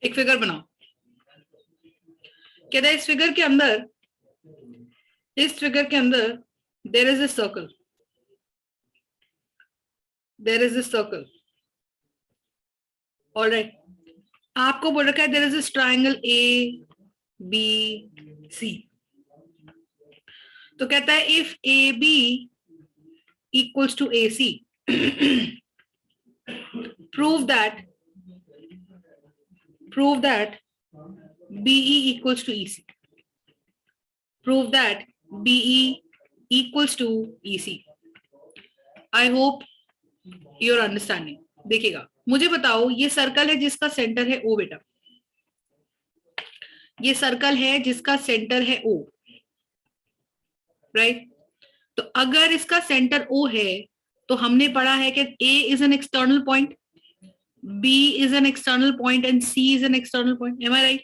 एक फिगर बनाओ। कहता है इस फिगर के अंदर there is a circle. Alright, आपको बोल रखा है there is this triangle A B C. तो कहता है if A B equals to A C, prove that BE equals to EC. Prove that BE equals to EC. I hope you're understanding. देखिएगा, मुझे बताओ ये सर्कल है जिसका centre है O बेटा, ये सर्कल है जिसका सेंटर है O, राइट? तो अगर इसका सेंटर O है तो हमने पढ़ा है कि A is an external point, B is an external point and C is an external point. Am I right?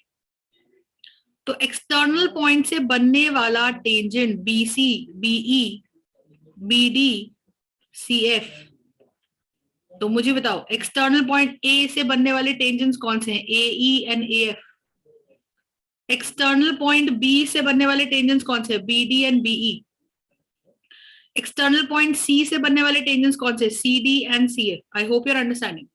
तो एक्सटर्नल पॉइंट से बनने वाला tangent BC, BE, BD, CF, तो मुझे बताओ एक्सटर्नल पॉइंट A से बनने वाले टेंजेंट्स कौन से हैं? AE and AF। External point B से बनने वाले टेंजेंट्स कौन से हैं? BD and BE। External point C से बनने वाले टेंजेंट्स कौन से? CD and CF। I hope you are understanding.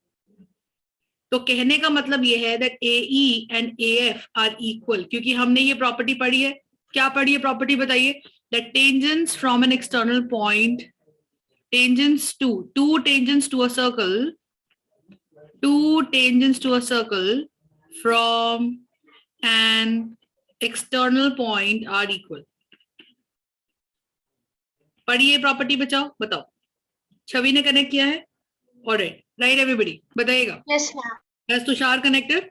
तो कहने का मतलब ये है that AE and AF are equal, क्योंकि हमने ये प्रॉपर्टी पढ़ी है। क्या पढ़ी है प्रॉपर्टी बताइए? That tangents from an external point, tangents to a circle, two tangents to a circle from an external point are equal. पढ़िए प्रॉपर्टी बचाओ, बताओ। छवि ने कनेक्ट किया है? ऑलराइट, राइट एवरीबॉडी, बताइएगा। Yes ma'am. Has Tushar connected?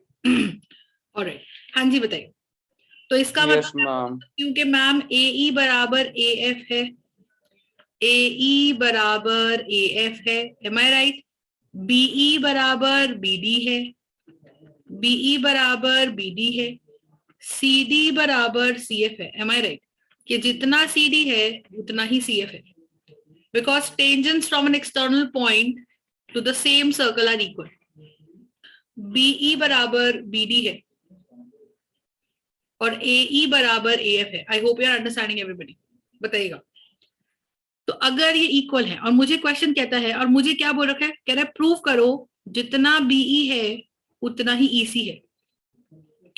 Alright, हाँ जी बताइए। तो इसका मतलब क्योंकि मैम AE बराबर AF है, AE बराबर AF है, एम आई राइट? BE बराबर BD है, BE बराबर BD है, CD बराबर CF है, एम आई राइट? कि जितना CD है उतना ही CF है, because tangents from an external point to the same circle are equal. BE बराबर BD है और AE बराबर AF है। I hope you are understanding everybody, बताइएगा। तो अगर ये इक्वल है और मुझे क्वेश्चन कहता है, और मुझे क्या बोल रखा है? कह रहा है प्रूव करो जितना BE है उतना ही EC है,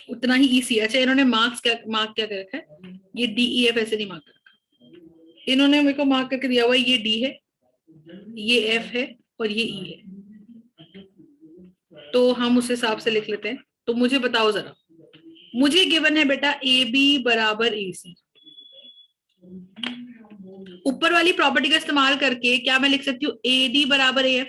उतना ही EC। अच्छा, इन्होंने मार्क क्या कर रखा है? ये DEF ऐसे नहीं मार्क कर रखा, इन्होंने मेरे को मार्क करके दिया हुआ है, ये D है, ये F है और ये E है। तो हम उस हिसाब से लिख लेते हैं। तो मुझे बताओ जरा, मुझे गिवन है बेटा AB बराबर AC। ऊपर वाली प्रॉपर्टी का इस्तेमाल करके क्या मैं लिख सकती हूँ? AD बराबर AF,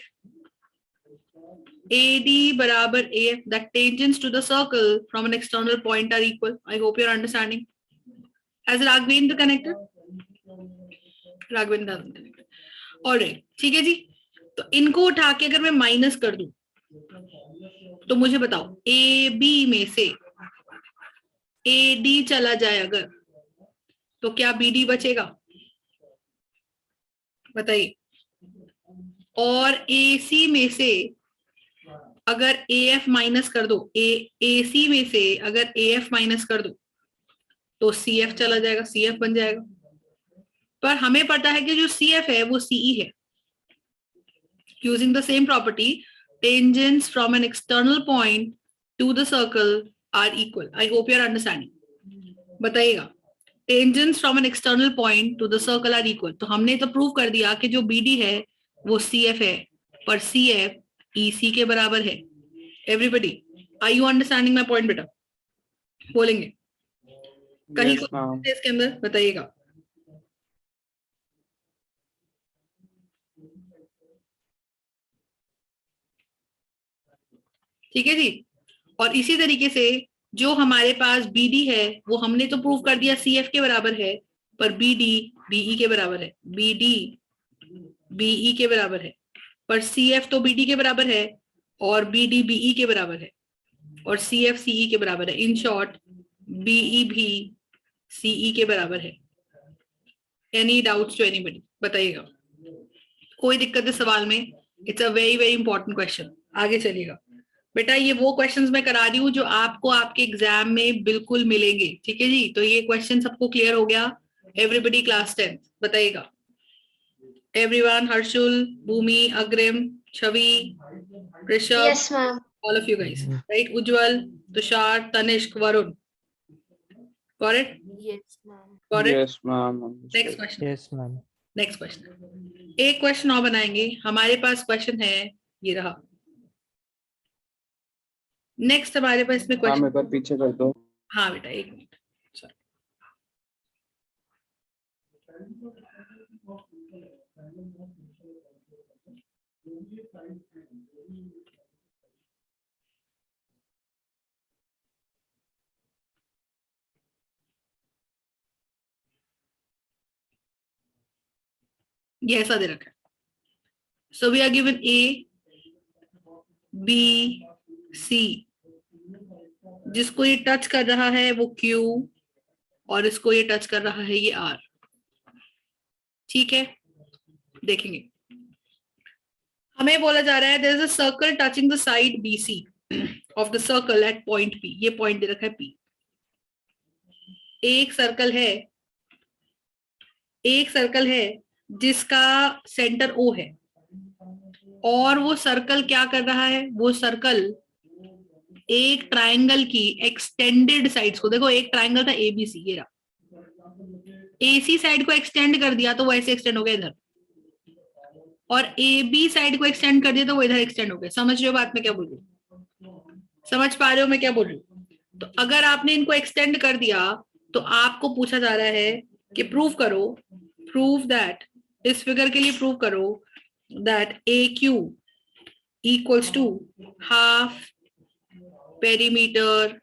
AD बराबर AF, that tangents to the circle from an external point are equal. I hope you are understanding. Has Raghvendra connected? Raghvendra hasn't connected. Alright, ठीक है जी। तो इनको उठा के अगर मैं माइनस कर दूं तो मुझे बताओ AB में से AD चला जाए अगर, तो क्या BD बचेगा? बताइए। और AC में से अगर AF माइनस कर दो, AC में से अगर AF माइनस कर दो तो CF चला जाएगा, CF बन जाएगा। पर हमें पता है कि जो CF है वो CE है। Using the same property, tangents from an external point to the circle are equal. I hope you are understanding, बताइएगा। Tangents from an external point to the circle are equal. तो हमने तो prove कर दिया कि जो BD है वो CF है, पर CF EC के बराबर है। Everybody, are you understanding my point बेटा? बोलेंगे कहीं कुछ इसके अंदर, बताइएगा। ठीक है जी। और इसी तरीके से जो हमारे पास BD है वो हमने तो प्रूव कर दिया CF के बराबर है, पर BD BE के बराबर है, BD BE के बराबर है, पर CF तो BD के बराबर है और BD BE के बराबर है और CF CE के बराबर है। इन शॉर्ट BE भी CE के बराबर है। एनी डाउट्स टू एनीबडी, बताइएगा। कोई दिक्कत है सवाल में? It's a very very important question. आगे चलिएगा बेटा, ये वो क्वेश्चंस मैं करा रही हूँ जो आपको आपके एग्जाम में बिल्कुल मिलेंगे, ठीक है जी। तो ये क्वेश्चन सबको क्लियर हो गया? एवरीबडी क्लास 10 बताइएगा। एवरीवन, हर्षुल, भूमि, अग्रिम, छवि, Rishabh, Yes, ma'am. all of you guys, right? Ujjwal, Tushar, Tanishk, Varun. Got it? Yes, ma'am. Got it? Yes, ma'am. Next question. Yes, ma'am. Next question. एक क्वेश्चन और बनाएंगे। हमारे पास question है, ये रहा। नेक्स्ट हमारे पास इसमें हाँ, क्वेश्चन, एक बार पीछे कर दो। हाँ बेटा एक मिनट, सॉरी। ये ऐसा दे रखा है। So we are given A B C, जिसको ये टच कर रहा है वो क्यू, और इसको ये टच कर रहा है ये आर। ठीक है, देखेंगे। हमें बोला जा रहा है there is a circle touching the side BC of the circle at point P. ये पॉइंट दे रखा है पी। एक सर्कल है जिसका सेंटर ओ है, और वो सर्कल क्या कर रहा है? वो सर्कल एक ट्रायंगल की एक्सटेंडेड साइड्स को, देखो एक ट्रायंगल था एबीसी, ये रहा, एसी साइड को एक्सटेंड कर दिया तो वो ऐसे एक्सटेंड हो गया इधर, और ए बी साइड को एक्सटेंड कर दिया तो वो इधर एक्सटेंड हो गया। समझ रहे हो बात मैं क्या बोल रही हूँ? समझ पा रहे हो मैं क्या बोल रही हूँ? तो अगर आपने इनको एक्सटेंड कर दिया तो आपको पूछा जा रहा है कि प्रूव दैट, इस फिगर के लिए प्रूव करो that A Q equals to half perimeter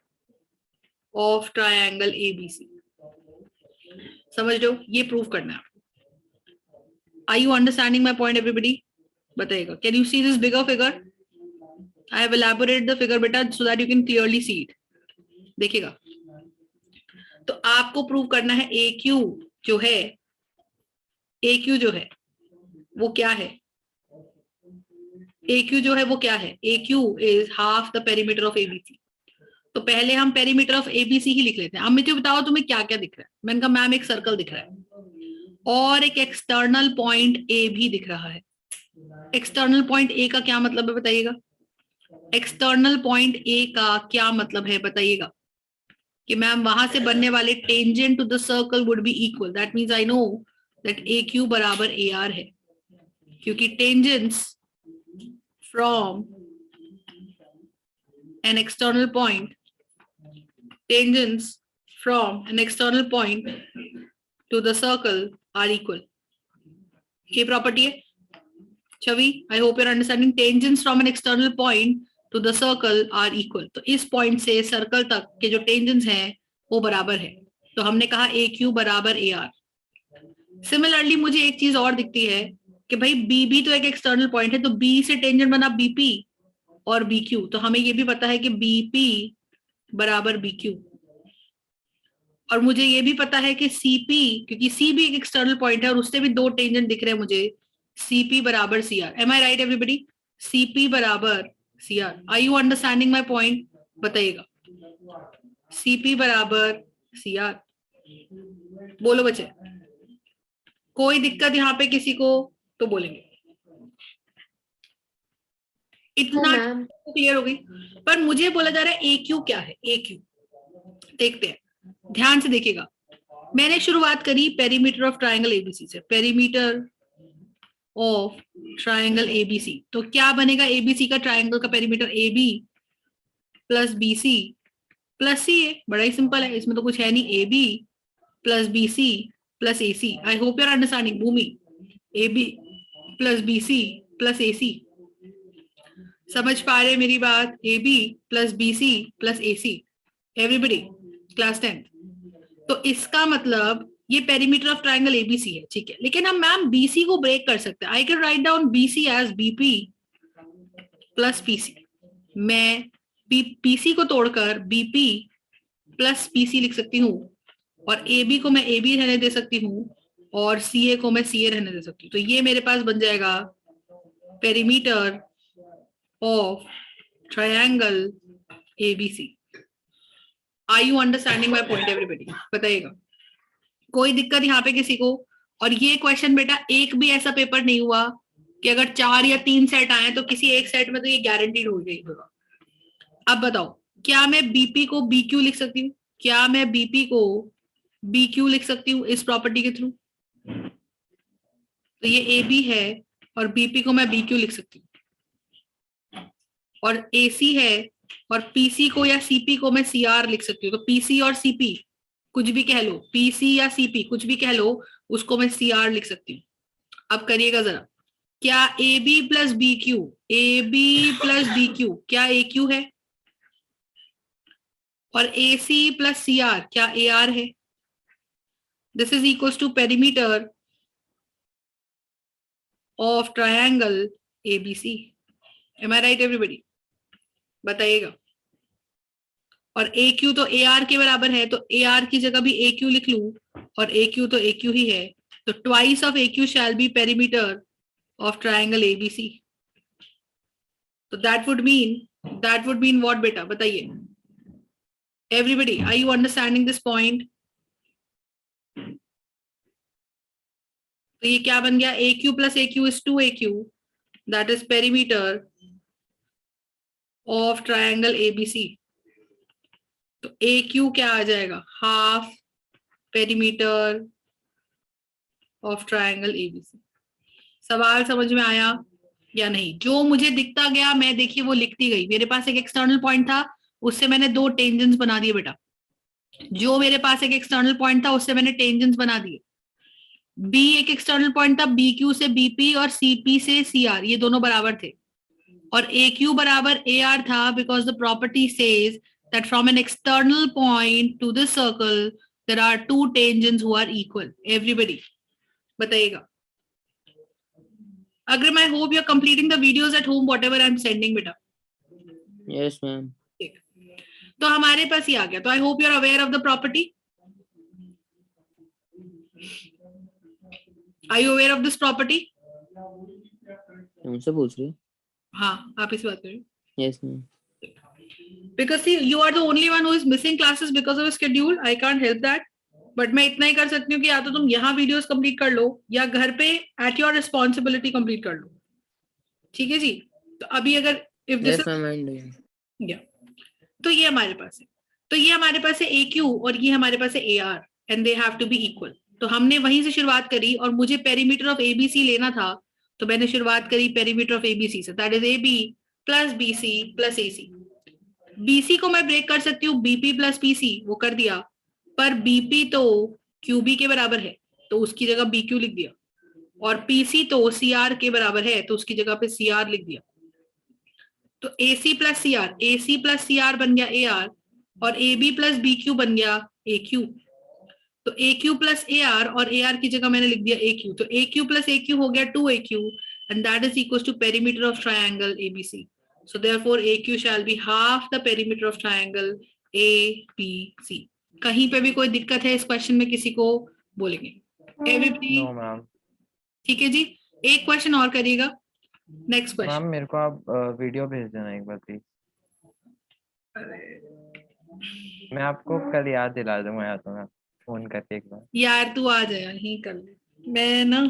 of triangle ABC. समझ रहे हो? ये प्रूव करना है। Are you understanding my point, everybody? बताइएगा। Can you see this bigger figure? I have elaborated the figure बेटा so that you can clearly see it. देखिएगा, तो आपको प्रूव करना है AQ जो है वो क्या है? AQ जो है वो क्या है? AQ is half the perimeter of ABC. तो पहले हम पेरीमीटर ऑफ एबीसी ही लिख लेते हैं। अब मुझे बताओ तुम्हें क्या क्या दिख रहा है? मैंने कहा मैम एक सर्कल दिख रहा है और एक एक्सटर्नल पॉइंट ए भी दिख रहा है। एक्सटर्नल पॉइंट ए का क्या मतलब है बताइएगा? एक्सटर्नल पॉइंट ए का क्या मतलब है बताइएगा? कि मैम वहां से बनने वाले tangent to the circle would be equal. That means I know that A Q बराबर ए आर है, क्योंकि tangents from an external point, tangents from an external point to the circle are equal. ये property है छवि। I hope your understanding. Tangents from an external point to the circle are equal. तो इस point से circle तक के जो tangents हैं वो बराबर है। तो हमने कहा ए क्यू बराबर ए आर। सिमिलरली मुझे एक चीज और दिखती है कि भाई बी भी तो एक एक्सटर्नल पॉइंट है, तो बी से टेंजेंट बना बीपी और बी क्यू। तो हमें ये भी पता है कि बीपी बराबर बी क्यू, और मुझे ये भी पता है कि सीपी, क्योंकि सी भी एक एक्सटर्नल पॉइंट है और उससे भी दो टेंजेंट दिख रहे हैं मुझे, सीपी बराबर C R. Am I right everybody? CP बराबर C R. Are you understanding my point? बताइएगा। सीपी बराबर सी आर। बोलो बच्चे, कोई दिक्कत यहाँ पे किसी को तो बोलेंगे। इतना क्लियर हो गई? पर मुझे बोला जा रहा है ए क्यू क्या है? ए क्यू देखते हैं, ध्यान से देखिएगा। मैंने शुरुआत करी पेरीमीटर ऑफ ट्रायंगल एबीसी से। पेरीमीटर ऑफ ट्रायंगल एबीसी, तो क्या बनेगा? एबीसी का ट्रायंगल का perimeter AB plus BC plus CA। बड़ा ही सिंपल है, इसमें तो कुछ है नहीं। AB plus BC plus AC। I hope your understanding Bhumi. AB plus BC plus AC। समझ पा रहे मेरी बात? AB plus BC plus AC। Everybody class 10। तो इसका मतलब ये पेरीमीटर ऑफ ट्रायंगल एबीसी है, ठीक है। लेकिन हम मैम बीसी को ब्रेक कर सकते हैं। I can write down BC as BP plus PC. मैं पीसी को तोड़कर बीपी प्लस पीसी लिख सकती हूँ, और एबी को मैं एबी रहने दे सकती हूँ, और सी ए को मैं सी ए रहने दे सकती हूँ। तो ये मेरे पास बन जाएगा perimeter of triangle ABC. Are you understanding my point everybody? बताइएगा, कोई दिक्कत यहाँ पे किसी को? और ये क्वेश्चन बेटा एक भी ऐसा पेपर नहीं हुआ कि अगर 4 या 3 सेट आए तो किसी एक सेट में तो ये गारंटीड हो गई होगा। अब बताओ, क्या मैं बीपी को बी क्यू लिख सकती हूँ? क्या मैं बीपी को बी क्यू लिख सकती हूँ इस प्रॉपर्टी के थ्रू? तो ये ए बी है और बीपी को मैं बी क्यू लिख सकती हूँ, और ए सी है और पीसी को या सीपी को मैं सी आर लिख सकती हूँ। तो पीसी और सीपी कुछ भी कह लो, पीसी या सीपी कुछ भी कह लो, उसको मैं सी आर लिख सकती हूँ। अब करिएगा जरा, क्या A B plus B Q, A B plus B Q क्या ए क्यू है? और ए सी प्लस सी आर क्या ए आर है? This is equal to perimeter of triangle ABC. Am I right everybody? बताइएगा। और ए क्यू तो A R के बराबर है, तो ए आर की जगह भी ए क्यू लिख लू, और ए क्यू तो ए क्यू ही है, तो twice of A Q shall be perimeter of triangle A B C. तो दैट वुड मीन व्हाट बेटा? बताइए everybody, are you understanding this point? तो ये क्या बन गया? A Q plus A Q is 2AQ, that is perimeter of triangle A B C. तो A Q क्या आ जाएगा? Half perimeter of triangle A B C. सवाल समझ में आया या नहीं? जो मुझे दिखता गया मैं देखिए वो लिखती गई। मेरे पास एक एक्सटर्नल पॉइंट था, उससे मैंने 2 टेंजेंट्स बना दिए बेटा। जो मेरे पास एक एक्सटर्नल पॉइंट था उससे मैंने टेंजेंट्स बना दिए। बी एक एक्सटर्नल पॉइंट था, बी क्यू से बीपी और सीपी से सीआर, ये दोनों बराबर थे। और ए क्यू बराबर ए आर था, because the property says that from an external point to this circle there are 2 tangents who are equal. Everybody बताइएगा। अगर I hope you are completing the videos at home whatever I am sending बेटा। Yes ma'am. तो हमारे पास ये आ गया। तो I hope you are aware of the property. Are you aware of this property? हमसे पूछ रही? हाँ, आप इस बात करें। Yes ma'am. Because see, you are the only one who is missing classes because of a schedule. I can't help that. But मैं इतना ही कर सकती हूँ कि या तो तुम यहाँ वीडियोस कंप्लीट कर लो या घर पे एट योर रिस्पॉन्सिबिलिटी कंप्लीट कर लो। ठीक है जी? तो अभी अगर इफ दिस या तो ये हमारे पास है, तो ये हमारे पास है ए क्यू और ये हमारे पास है A R, and they have to be equal. तो हमने वहीं से शुरुआत करी और मुझे पेरीमीटर ऑफ एबीसी लेना था, तो मैंने शुरुआत करी पेरीमीटर ऑफ एबीसी से, that is A B plus B C plus A C. BC को मैं ब्रेक कर सकती हूँ बीपी प्लस पीसी, वो कर दिया, पर बीपी तो क्यूबी के बराबर है तो उसकी जगह बी क्यू लिख दिया, और पीसी तो सीआर के बराबर है तो उसकी जगह पे सीआर लिख दिया। तो एसी प्लस सीआर बन गया ए आर, और A B plus B Q बन गया ए क्यू। तो A Q plus A R, और ए आर की जगह मैंने लिख दिया ए क्यू, तो A Q plus A Q हो गया 2AQ, and that is equal to perimeter of triangle ABC. So therefore AQ shall be half the perimeter of triangle ABC. कहीं पे भी कोई दिक्कत है इस क्वेश्चन में किसी को? बोलेंगे एवरीबॉडी? No ma'am. ठीक है जी, एक क्वेश्चन और करिएगा। Next question. मैम मेरे को आप वीडियो भेज देना एक बार प्लीज। मैं आपको कल याद दिला दूंगा या तो मैं फोन करके एक बार। यार तू आ जाए यहीं कर ले, मैं ना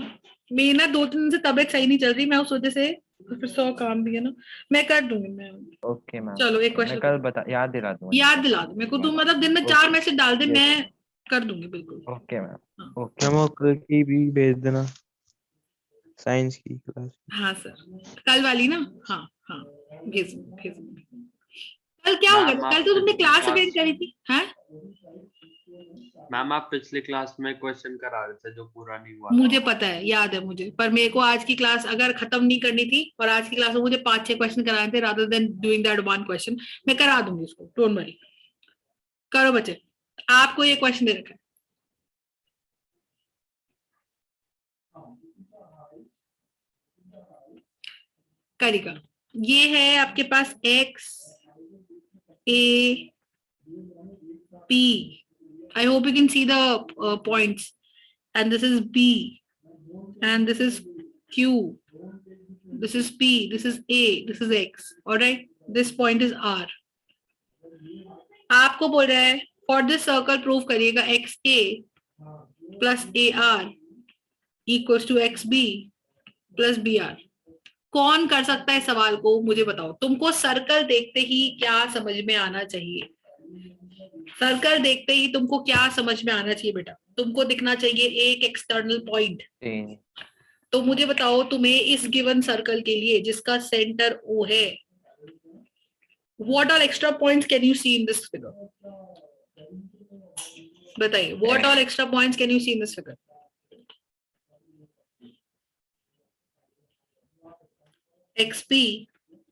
मेरी ना 2-3 दिन से तबीयत सही नहीं चल रही, मैं उस वजह से, फिर 100 काम भी है ना, मैं कर दूंगी मैं। Okay ma'am. चलो एक क्वेश्चन मैं कल बता याद दिला दूंगा। याद दिला दो मेरे को, तू मतलब दिन में 4 मैसेज डाल दे, मैं कर दूंगी बिल्कुल। Okay ma'am. हाँ। ओके मैम कल की भी भेज देना, साइंस की क्लास। हाँ सर, कल वाली ना? हाँ हाँ, भेज दूंगी। कल क्या हो गया? कल तो तुमने क्लास अटेंड करी थी? हाँ मैम, आप पिछली क्लास में क्वेश्चन करा रहे थे जो पूरा नहीं हुआ। मुझे पता है, याद है मुझे, पर मेरे को आज की क्लास अगर खत्म नहीं करनी थी, और आज की क्लास में मुझे 5-6 क्वेश्चन कराने थे rather than doing that 1 question, मैं करा दूंगी उसको, डोंट वरी। करो बच्चे, आपको ये क्वेश्चन दे रखा है। करिएगा। ये है आपके पास x a p, I hope you can see the points, and this is B, and this is Q, this is P, this is A, this is X. All right, this point is R. आपको बोल रहा है for this circle prove करिएगा X A plus A R equals to X B plus B R. कौन कर सकता है सवाल को, मुझे बताओ. तुमको सर्कल देखते ही क्या समझ में आना चाहिए? सर्कल देखते ही तुमको क्या समझ में आना चाहिए बेटा? तुमको दिखना चाहिए एक एक्सटर्नल पॉइंट. तो मुझे बताओ तुम्हें इस गिवन सर्कल के लिए जिसका सेंटर O है, what all extra points can you see in this figure? बताइए, what all extra points can you see in this figure? xp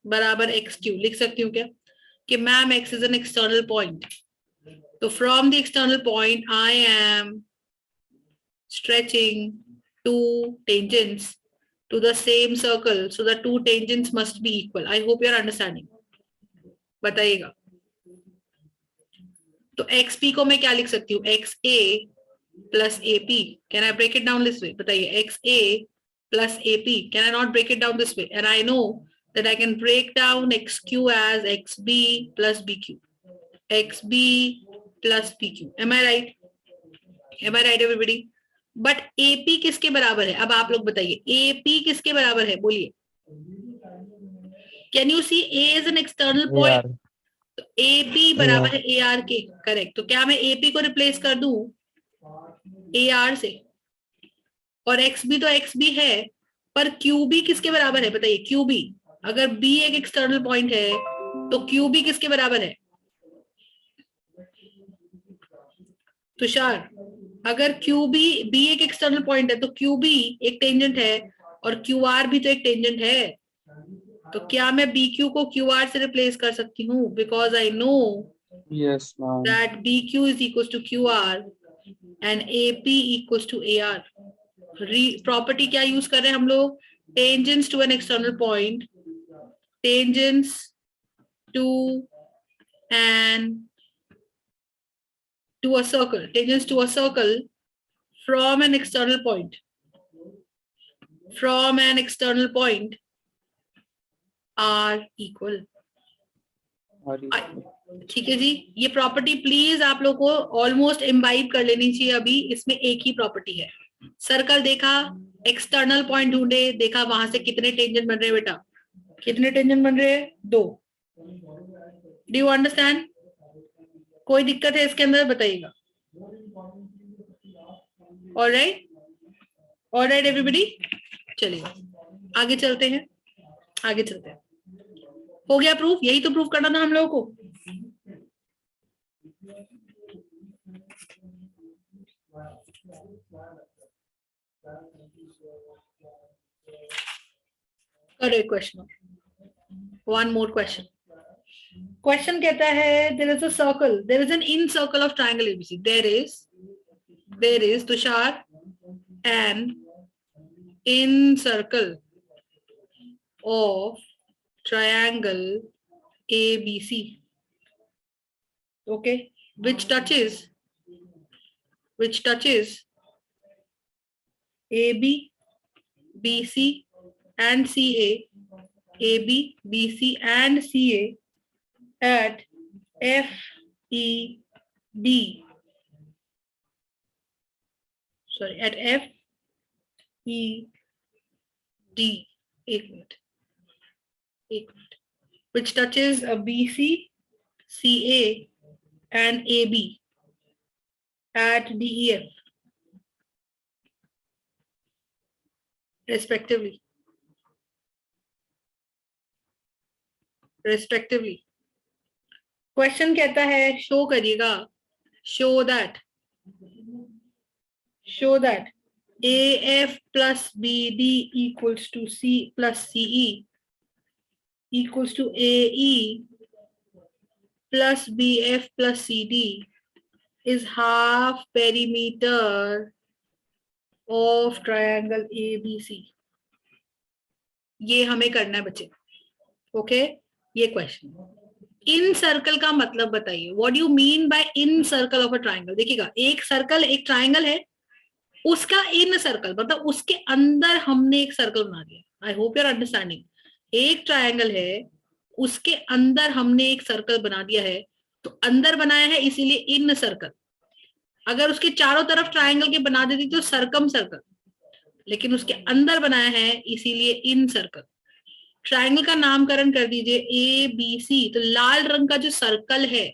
बराबर xq लिख सकती हूँ क्या कि ma'am x is an external point. तो from the external point I am stretching two tangents to the same circle, so the two tangents must be equal. I hope you are understanding. बताइएगा. तो xp को मैं क्या लिख सकती हूँ? xa plus ap. Can I break it down this way? बताइए, xa plus ap. Can I not break it down this way? And I know that I can break down xq as xb plus bq. xb plus pq. Am I right? Am I right everybody? But ap किसके बराबर है? अब आप लोग बताइए, ap किसके बराबर है? बोलिए. Can you see A is an external point? तो AP बराबर है AR के. करेक्ट. तो क्या मैं AP को रिप्लेस कर दूं AR से? और XB तो XB है, पर QB किसके बराबर है? बताइए. QB, अगर B एक एक्सटर्नल पॉइंट है तो QB किसके बराबर है? तुषार, अगर B एक एक्सटर्नल पॉइंट है तो QB एक टेंजेंट है और QR भी तो एक टेंजेंट है. तो क्या मैं BQ को QR से रिप्लेस कर सकती हूँ? Because I know that BQ is equal to QR and AP equal to AR. Property क्या यूज कर रहे हैं हम लोग? Tangents to an external point, tangents to a circle, tangents to a circle from an external point. From an external point are equal. ठीक है जी. ये property please आप लोग को ऑलमोस्ट इम्बाइब कर लेनी चाहिए. अभी इसमें एक ही प्रॉपर्टी है. सर्कल देखा, एक्सटर्नल पॉइंट ढूंढे, देखा वहां से कितने टेंजेंट बन रहे हैं बेटा? कितने टेंजेंट बन रहे हैं? 2. Do you understand? कोई दिक्कत है इसके अंदर? बताइएगा. Alright, alright everybody. चलिए आगे चलते हैं, आगे चलते हैं. हो गया प्रूफ? यही तो प्रूफ करना था हम लोगों को. Correct question. One more question. Question कहता है there is a circle, there is an incircle of triangle ABC. There is Tushar an incircle of triangle ABC, okay, which touches AB, BC and CA, AB, BC and CA at FED, sorry, at FED, एक minute, which touches a BC, CA and AB at DEF respectively. Question कहता है show करिएगा, show that AF plus BD equals to C plus CE equals to AE plus BF plus CD is half perimeter of triangle ABC. ये हमें करना है बच्चे. Okay, ये question. इन circle का मतलब बताइए. What do you mean by in circle of a triangle? देखिएगा, एक सर्कल, एक ट्रायंगल है, उसका इन सर्कल मतलब उसके अंदर हमने एक सर्कल बना दिया। I hope you are understanding. एक ट्रायंगल है, उसके अंदर हमने एक सर्कल बना दिया है, तो अंदर बनाया है इसीलिए इन सर्कल। अगर उसके चारों तरफ ट्रायंगल के बना देती तो सरकम सर्कल, लेकिन उसके अंदर बनाया है इसीलिए इन सर्कल। ट्रायंगल का नामकरण कर दीजिए ए बी सी। तो लाल रंग का जो सर्कल है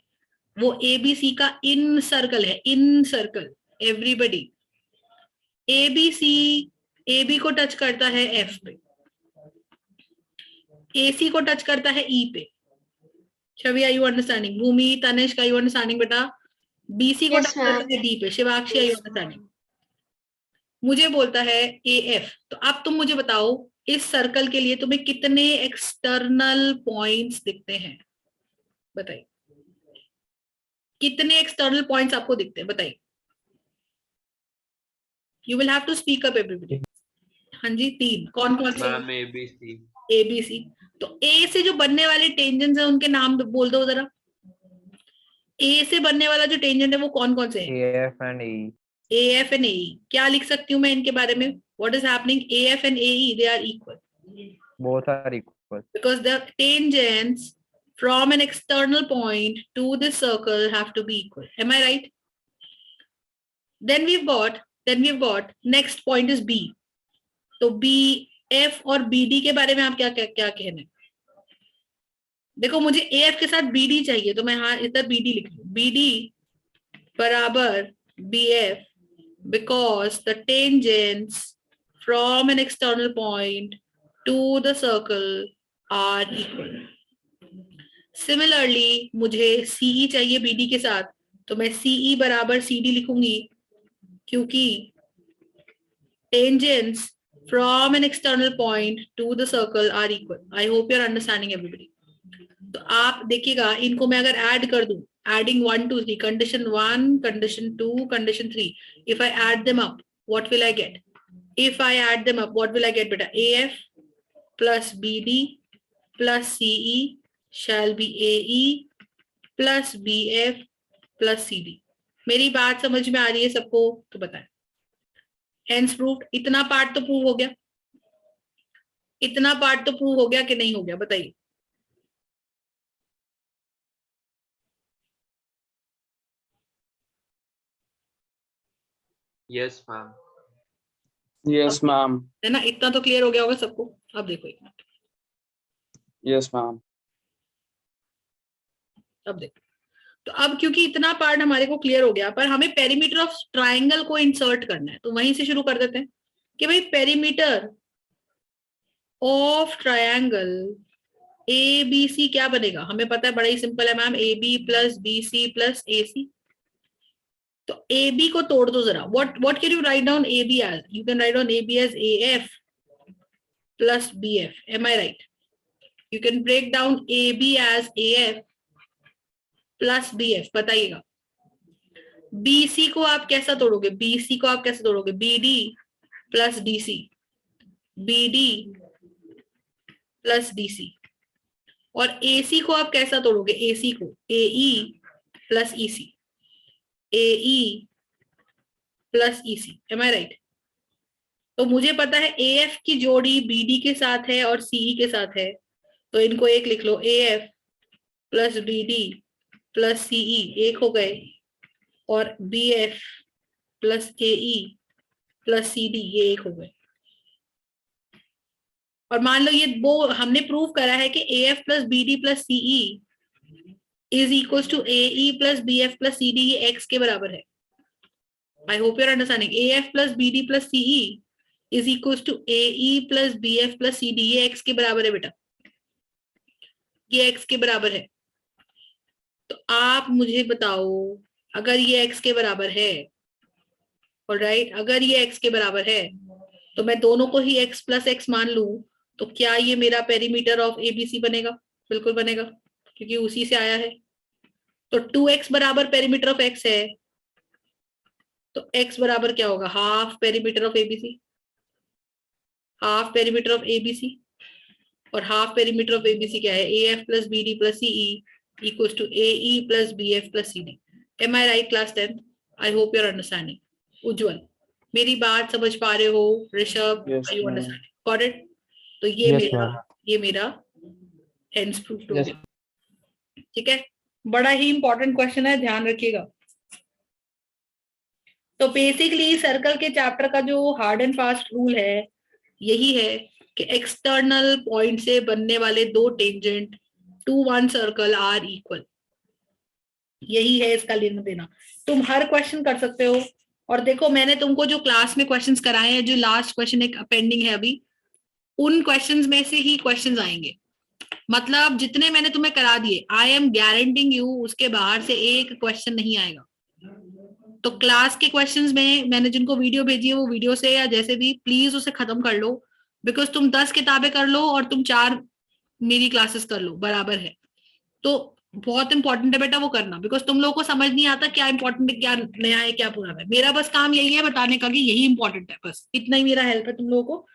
वो ए बी सी का इन सर्कल है, in circle. Everybody, A B C A B को टच करता है एफ पे, ए सी को टच करता है ई पे। Chhavi, are you understanding? Bhumi, Tanishq, are you understanding बेटा? बीसी को Yes, टच करता है डी पे। Shivakshi, are you understanding? मुझे बोलता है ए एफ। तो अब तुम मुझे बताओ इस सर्कल के लिए तुम्हें कितने एक्सटर्नल पॉइंट्स दिखते हैं? बताइए कितने एक्सटर्नल पॉइंट्स आपको दिखते हैं, बताइए। You will have to speak up everybody. हाँ जी, 3। कौन कौन से? Ma'am ABC। A B C. तो ए से जो बनने वाले टेंजेंट्स हैं उनके नाम बोल दो जरा। ए से बनने वाला जो टेंजेंट है वो कौन कौन से हैं? AF and AE. A F and A. क्या लिख सकती हूँ मैं इनके बारे में? What is happening? A F and A they are equal Both are equal. because the tangents from an external point to this circle have to be equal. Am I right? Then we've got next point is B. तो B F और BD के बारे में आप क्या क्या क्या कहना है? देखो मुझे AF के साथ BD चाहिए, तो मैं हाँ इधर BD लिख लूं। BD बराबर BF because the tangents from an external point to the circle are equal. Similarly मुझे CE चाहिए BD के साथ, तो मैं CE बराबर CD लिखूंगी क्योंकि tangents from an external point to the circle are equal. I hope you are understanding everybody. तो आप देखिएगा इनको मैं अगर ऐड कर दूं, adding 1 2 3, condition 1 condition 2 condition 3, if I add them up what will I get? If I add them up what will I get beta? AF plus BD plus CE shall be AE plus BF plus CD. मेरी बात समझ में आ रही है सबको? तो बताएं। Hence proved। इतना पार्ट तो प्रूव हो गया, इतना पार्ट तो प्रूव हो गया कि नहीं हो गया, बताइए। Yes ma'am. Yes, ma'am. है ना? इतना तो क्लियर हो गया होगा सबको। अब देखो एक मिनट, Yes, ma'am. अब देखो। तो अब क्योंकि इतना पार्ट हमारे को क्लियर हो गया, पर हमें पेरीमीटर ऑफ ट्राइंगल को इंसर्ट करना है, तो वहीं से शुरू कर देते हैं कि भाई perimeter of triangle A B C क्या बनेगा? हमें पता है, बड़ा ही सिंपल है ma'am, A B plus B C plus A C. तो ए बी को तोड़ दो जरा। What can you write down A B as? You can write down A B as A F plus B F. Am I right? You can break down A B as A F plus B F. बताइएगा BC को आप कैसा तोड़ोगे? BC को आप कैसे तोड़ोगे? B D plus D C, B D plus D C. और एसी को आप कैसा तोड़ोगे? एसी को A E plus E C, A E plus E C. Am I right? तो मुझे पता है ए एफ की जोड़ी बी डी के साथ है और सीई के साथ है, तो इनको एक लिख लो, A F plus B D plus CE एक हो गए, और B F plus A E plus C D ये एक हो गए। और मान लो ये वो हमने प्रूव करा है कि A F plus B D plus CE is equal to A E plus B F plus C D, ये एक्स के बराबर है। I hope you are understanding. A F plus B D plus CE is equal to A E plus B F plus C D, ये X के बराबर है बेटा, ये एक्स के बराबर है। तो आप मुझे बताओ अगर ये x के बराबर है, ऑलराइट, अगर ये x के बराबर है तो मैं दोनों को ही x प्लस एक्स मान लूं, तो क्या ये मेरा पेरीमीटर ऑफ एबीसी बनेगा? बिल्कुल बनेगा, क्योंकि उसी से आया है। तो 2x बराबर पेरीमीटर ऑफ x है, तो x बराबर क्या होगा? Half perimeter of ABC, half perimeter of ABC. और हाफ पेरीमीटर ऑफ एबीसी क्या है? A F plus B D plus CE equals to AE plus BF plus CD. Am I right, class 10th? I hope you're understanding. Ujjwal. मेरी बात समझ पा रहे हो Rishabh? Yes, are you ma'am. Understanding? Got it? तो ये Yes, मेरा ma'am. ये मेरा हेंस प्रूफ हो Yes. गया। ठीक है, बड़ा ही इंपॉर्टेंट क्वेश्चन है, ध्यान रखिएगा। तो बेसिकली सर्कल के चैप्टर का जो हार्ड एंड फास्ट रूल है यही है कि एक्सटर्नल पॉइंट से बनने वाले दो tangent to one circle are equal. यही है इसका लेना देना। तुम हर क्वेश्चन कर सकते हो। और देखो मैंने तुमको जो क्लास में क्वेश्चंस कराए हैं, जो लास्ट क्वेश्चन एक पेंडिंग है अभी, उन क्वेश्चंस में से ही क्वेश्चंस आएंगे। मतलब जितने मैंने तुम्हें करा दिए, आई एम गारंटिंग यू उसके बाहर से एक क्वेश्चन नहीं आएगा। तो क्लास के क्वेश्चंस में मैंने जिनको वीडियो भेजी है वो वीडियो से या जैसे भी प्लीज उसे खत्म कर लो। बिकॉज तुम 10 किताबें कर लो और तुम 4 मेरी क्लासेस कर लो, बराबर है। तो बहुत इंपॉर्टेंट है बेटा वो करना, बिकॉज तुम लोगों को समझ नहीं आता क्या इंपॉर्टेंट है, क्या नया है, क्या पुराना है। मेरा बस काम यही है बताने का कि यही इंपॉर्टेंट है, बस इतना ही मेरा हेल्प है तुम लोगों को।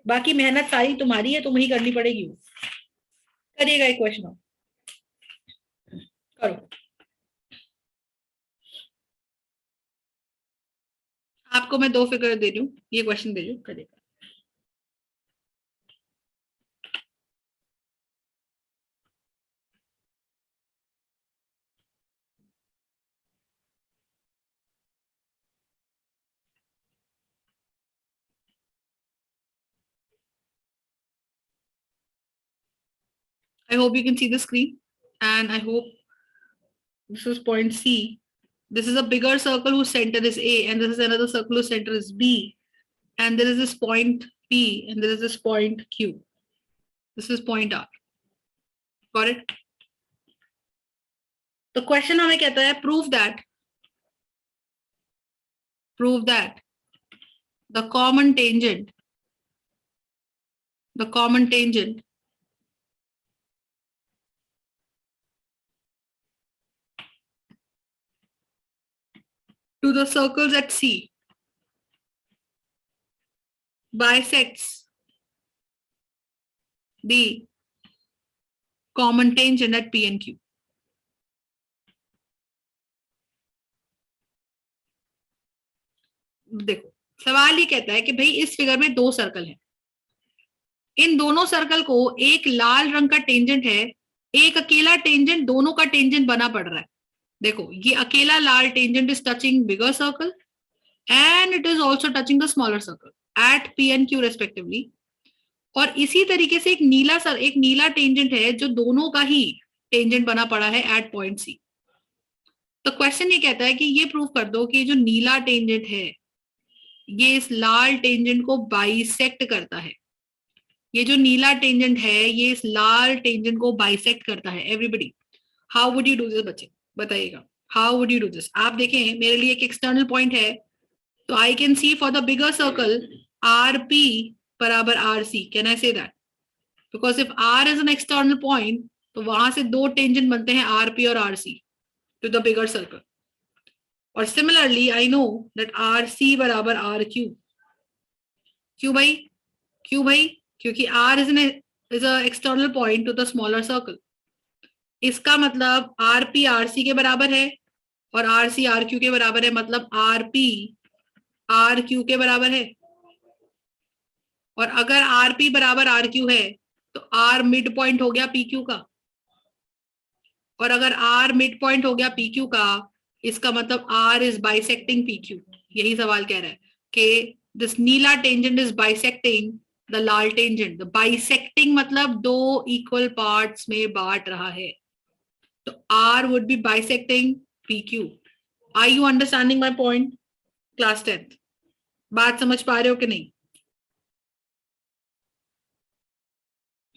बाकी मेहनत सारी तुम्हारी है, तुम्हें ही करनी पड़ेगी। करिएगा एक क्वेश्चन करो। आपको मैं 2 फिगर दे रही हूँ, ये क्वेश्चन दे रही हूँ, करिएगा। I hope you can see the screen, and I hope this is point C. This is a bigger circle whose center is A, and this is another circle whose center is B, and there is this point P, and there is this point Q. This is point R. Got it? The question हमें कहता है prove that the common tangent to the circles at C bisects the common tangent at P and Q. देखो सवाल ये कहता है कि भाई इस फिगर में 2 सर्कल हैं, इन दोनों सर्कल को एक लाल रंग का टेंजेंट है, एक अकेला टेंजेंट दोनों का टेंजेंट बना पड़ रहा है। देखो ये अकेला लाल tangent is touching bigger circle and it is also touching the smaller circle at P and Q respectively. और इसी तरीके से एक नीला टेंजेंट है जो दोनों का ही टेंजेंट बना पड़ा है एट पॉइंट C। तो क्वेश्चन ये कहता है कि ये प्रूव कर दो कि जो नीला टेंजेंट है ये इस लाल टेंजेंट को बाइसेक्ट करता है। ये जो नीला टेंजेंट है ये इस लाल टेंजेंट को बाइसेक्ट करता है। Everybody how would you do this बच्चे, बताइएगा how would you do this. आप देखें मेरे लिए एक एक्सटर्नल पॉइंट है, तो I can see for the bigger circle RP बराबर RC। Can I say that? Because if R is an external point तो वहां से 2 टेंजेंट बनते हैं RP और RC to the bigger circle. और similarly I know that RC बराबर RQ। क्यों भाई? क्योंकि R is a external point to the smaller circle। इसका मतलब RP RC के बराबर है और RC RQ के बराबर है, मतलब RP RQ के बराबर है। और अगर RP बराबर RQ है तो R मिड पॉइंट हो गया PQ का, और अगर R मिड पॉइंट हो गया PQ का इसका मतलब R इज बाइसेक्टिंग PQ। यही सवाल कह रहा है कि this Neela tangent is bisecting the Lal tangent. The bisecting मतलब 2 इक्वल पार्ट्स में बांट रहा है, तो R would be bisecting PQ। Are you understanding my point? Class 10th बात समझ पा रहे हो कि नहीं?